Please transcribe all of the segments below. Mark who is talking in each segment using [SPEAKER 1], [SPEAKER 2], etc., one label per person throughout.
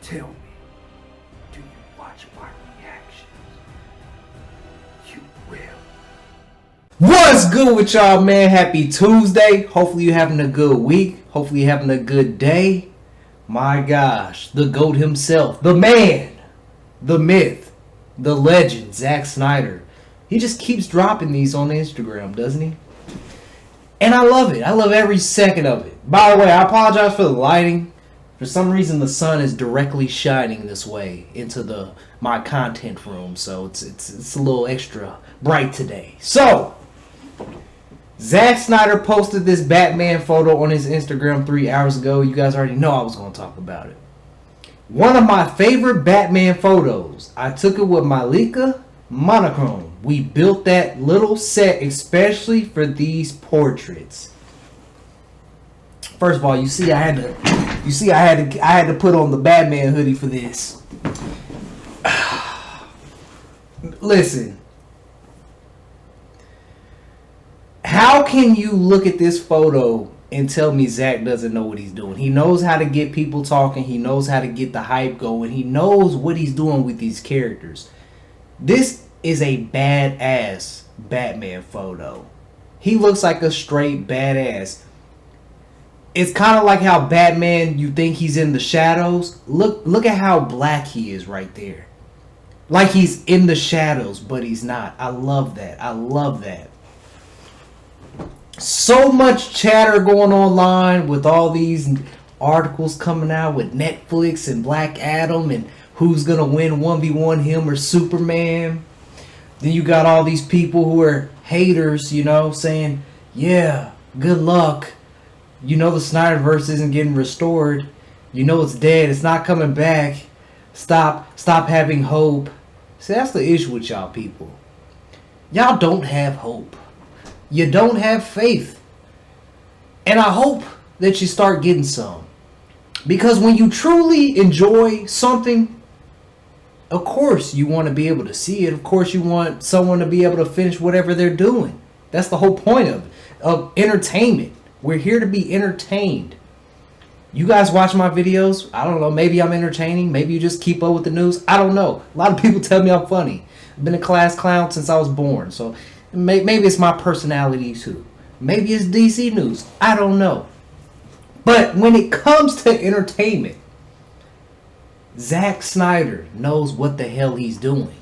[SPEAKER 1] Tell me, do you watch my reactions? You will.
[SPEAKER 2] What's good with y'all, man? Happy Tuesday. Hopefully you're having a good week. Hopefully you're having a good day. My gosh, the GOAT himself, the man, the myth, the legend, Zack Snyder. He just keeps dropping these on Instagram, doesn't he? And I love it. I love every second of it. By the way, I apologize for the lighting. For some reason, the sun is directly shining this way into my content room, so it's a little extra bright today. So, Zack Snyder posted this Batman photo on his Instagram 3 hours ago. You guys already know I was going to talk about it. One of my favorite Batman photos. I took it with my Leica monochrome. We built that little set especially for these portraits. First of all, you see I had to put on the Batman hoodie for this. Listen. How can you look at this photo and tell me Zack doesn't know what he's doing? He knows how to get people talking. He knows how to get the hype going. He knows what he's doing with these characters. This is a badass Batman photo. He looks like a straight badass. It's kind of like how Batman, you think he's in the shadows. Look at how black he is right there. Like he's in the shadows, but he's not. I love that. I love that. So much chatter going online with all these articles coming out with Netflix and Black Adam and who's going to win 1v1, him or Superman. Then you got all these people who are haters, saying, yeah, good luck. The Snyderverse isn't getting restored. It's dead. It's not coming back. Stop having hope. See, that's the issue with y'all people. Y'all don't have hope. You don't have faith. And I hope that you start getting some. Because when you truly enjoy something, of course you want to be able to see it. Of course you want someone to be able to finish whatever they're doing. That's the whole point of entertainment. We're here to be entertained. You guys watch my videos. I don't know. Maybe I'm entertaining. Maybe you just keep up with the news. I don't know. A lot of people tell me I'm funny. I've been a class clown since I was born. So maybe it's my personality too. Maybe it's DC news. I don't know. But when it comes to entertainment, Zack Snyder knows what the hell he's doing.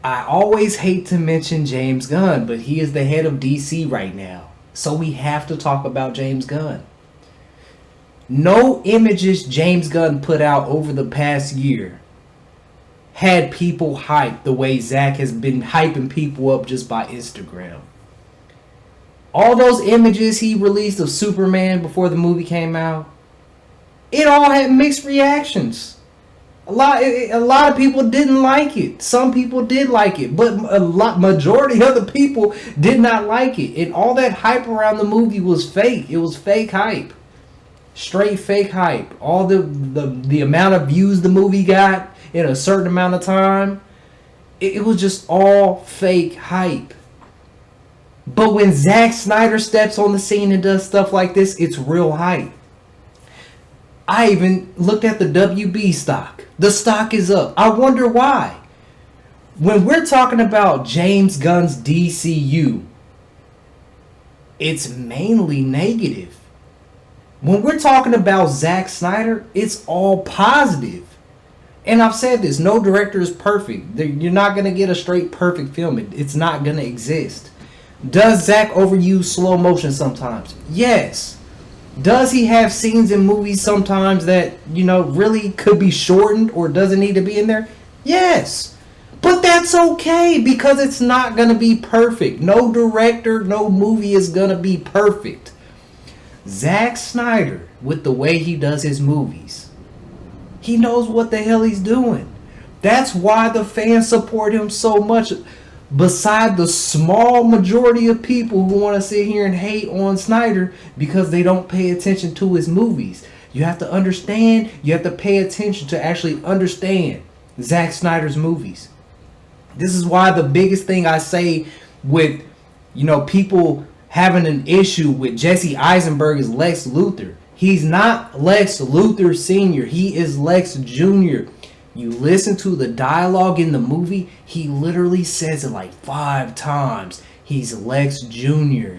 [SPEAKER 2] I always hate to mention James Gunn, but he is the head of DC right now. So we have to talk about James Gunn. No images James Gunn put out over the past year had people hyped the way Zack has been hyping people up just by Instagram. All those images he released of Superman before the movie came out, it all had mixed reactions. A lot of people didn't like it. Some people did like it, but majority of the people did not like it. And all that hype around the movie was fake. It was fake hype. Straight fake hype. All the amount of views the movie got in a certain amount of time, it was just all fake hype. But when Zack Snyder steps on the scene and does stuff like this, it's real hype. I even looked at the WB stock. The stock is up. I wonder why. When we're talking about James Gunn's DCU, it's mainly negative. When we're talking about Zack Snyder, it's all positive. And I've said this, no director is perfect. You're not going to get a straight perfect film. It's not going to exist. Does Zack overuse slow motion sometimes? Yes. Does he have scenes in movies sometimes that, really could be shortened or doesn't need to be in there? Yes. But that's okay because it's not going to be perfect. No director, no movie is going to be perfect. Zack Snyder, with the way he does his movies, he knows what the hell he's doing. That's why the fans support him so much. Beside the small majority of people who want to sit here and hate on Snyder because they don't pay attention to his movies. You have to understand, you have to pay attention to actually understand Zack Snyder's movies. This is why the biggest thing I say with, people having an issue with Jesse Eisenberg as Lex Luthor, He's not Lex Luthor Sr. He is Lex Jr. You listen to the dialogue in the movie, he literally says it like 5 times. He's Lex Jr.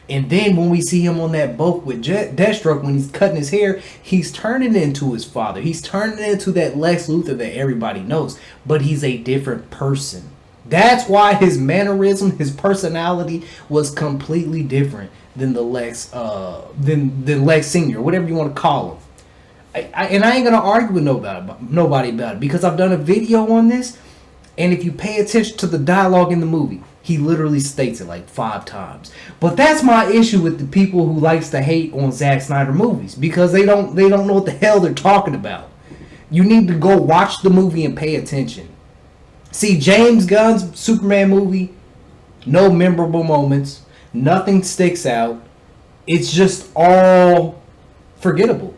[SPEAKER 2] And then when we see him on that boat with Deathstroke, when he's cutting his hair, he's turning into his father. He's turning into that Lex Luthor that everybody knows. But he's a different person. That's why his mannerism, his personality was completely different than the Lex, than Lex Senior, whatever you want to call him. And I ain't gonna argue with nobody about it, because I've done a video on this, and if you pay attention to the dialogue in the movie, he literally states it like 5 times. But that's my issue with the people who likes to hate on Zack Snyder movies, because they don't know what the hell they're talking about. You need to go watch the movie and pay attention. See, James Gunn's Superman movie, no memorable moments, nothing sticks out. It's just all forgettable.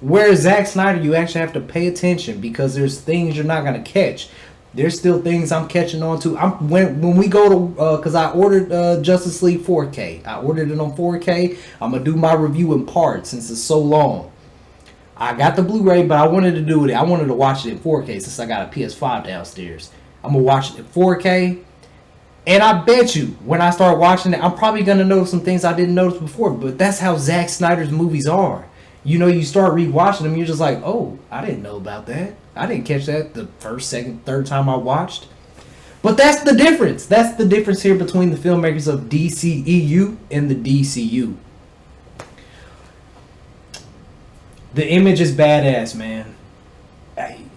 [SPEAKER 2] Whereas Zack Snyder, you actually have to pay attention, because there's things you're not going to catch. There's still things I'm catching on to. When we go to, because I ordered Justice League 4K. I ordered it on 4K. I'm going to do my review in parts since it's so long. I got the Blu-ray, but I wanted to watch it in 4K since I got a PS5 downstairs. I'm going to watch it in 4K. And I bet you, when I start watching it, I'm probably going to notice some things I didn't notice before. But that's how Zack Snyder's movies are. You know, you start rewatching them, you're just like, oh, I didn't know about that. I didn't catch that the first, second, third time I watched. But that's the difference. That's the difference here between the filmmakers of DCEU and the DCU. The image is badass, man.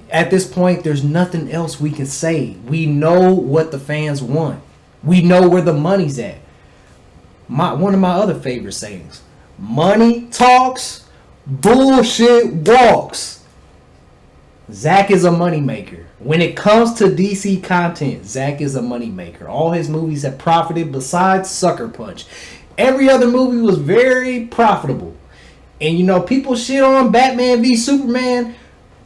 [SPEAKER 2] At this point, there's nothing else we can say. We know what the fans want. We know where the money's at. One of my other favorite sayings. Money talks, bullshit walks. Zack is a moneymaker. When it comes to DC content, Zack is a moneymaker. All his movies have profited besides Sucker Punch. Every other movie was very profitable. And you know, people shit on Batman v Superman,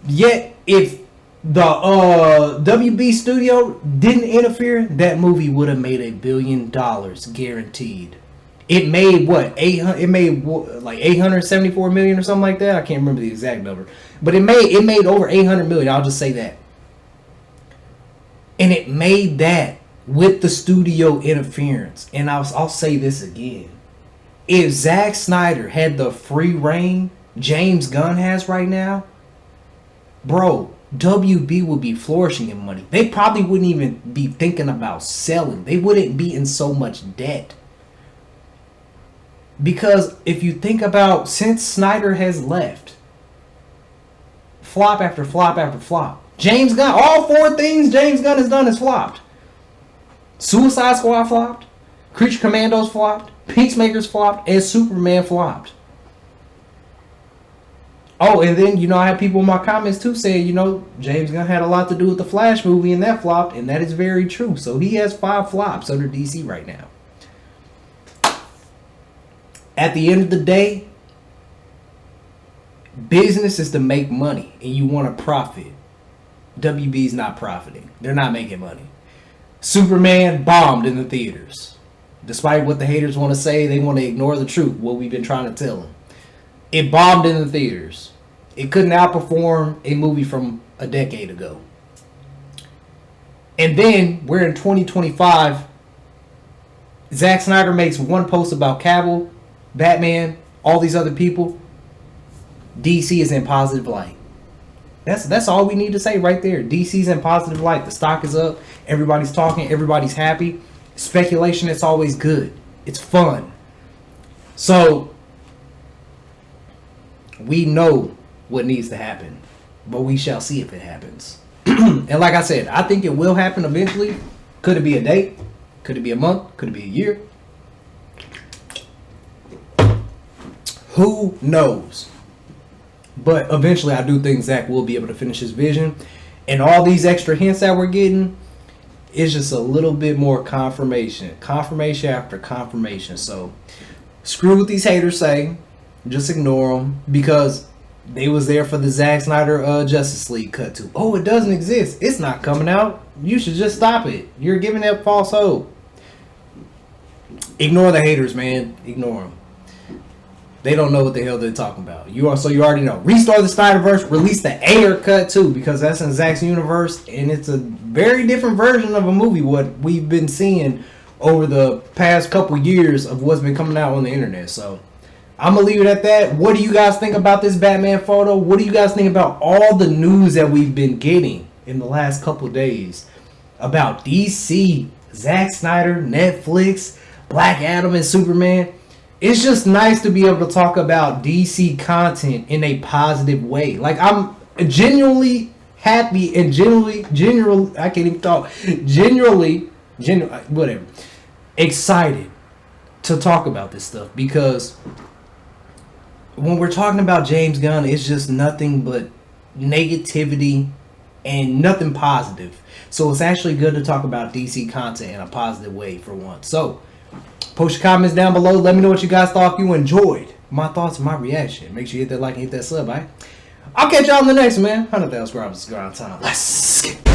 [SPEAKER 2] yet if the WB studio didn't interfere, that movie would have made $1 billion guaranteed. It made what? It made like 874 million or something like that. I can't remember the exact number, but it made over 800 million. I'll just say that. And it made that with the studio interference. And I'll say this again. If Zack Snyder had the free reign James Gunn has right now, bro, WB would be flourishing in money. They probably wouldn't even be thinking about selling. They wouldn't be in so much debt. Because if you think about, since Snyder has left, flop after flop after flop. James Gunn, all 4 things James Gunn has done has flopped. Suicide Squad flopped. Creature Commandos flopped. Peacemakers flopped. And Superman flopped. Oh, and then, you know, I had people in my comments too saying, you know, James Gunn had a lot to do with the Flash movie and that flopped. And that is very true. So he has 5 flops under DC right now. At the end of the day, business is to make money and you want to profit. WB's not profiting. They're not making money. Superman bombed in the theaters. Despite what the haters want to say, they want to ignore the truth, what we've been trying to tell them. It bombed in the theaters. It couldn't outperform a movie from a decade ago. And then we're in 2025. Zack Snyder makes one post about Cavill, Batman, all these other people. DC is in positive light. That's all we need to say right there. DC's in positive light. The stock is up. Everybody's talking. Everybody's happy. Speculation is always good. It's fun. So we know what needs to happen, but we shall see if it happens. And like I said, I think it will happen eventually. Could it be a date? Could it be a month? Could it be a year? Who knows? But eventually I do think Zack will be able to finish his vision. And all these extra hints that we're getting is just a little bit more confirmation. Confirmation after confirmation. So screw what these haters say. Just ignore them. Because they was there for the Zack Snyder Justice League cut too. Oh, it doesn't exist. It's not coming out. You should just stop it. You're giving that false hope. Ignore the haters, man. Ignore them. They don't know what the hell they're talking about. You already know. Restore the Snyderverse, release the Ayer cut too, because that's in Zack's universe, and it's a very different version of a movie what we've been seeing over the past couple years of what's been coming out on the internet. So I'm gonna leave it at that. What do you guys think about this Batman photo? What do you guys think about all the news that we've been getting in the last couple of days about DC, Zack Snyder, Netflix, Black Adam, and Superman? It's just nice to be able to talk about DC content in a positive way. Like, I'm genuinely happy and genuinely, I can't even talk, whatever, excited to talk about this stuff, because when we're talking about James Gunn, it's just nothing but negativity and nothing positive. So it's actually good to talk about DC content in a positive way for once. So post your comments down below. Let me know what you guys thought. If you enjoyed my thoughts and my reaction, make sure you hit that like and hit that sub, alright? I'll catch y'all in the next one, man. 100,000 subscribers. It's grind time. Let's get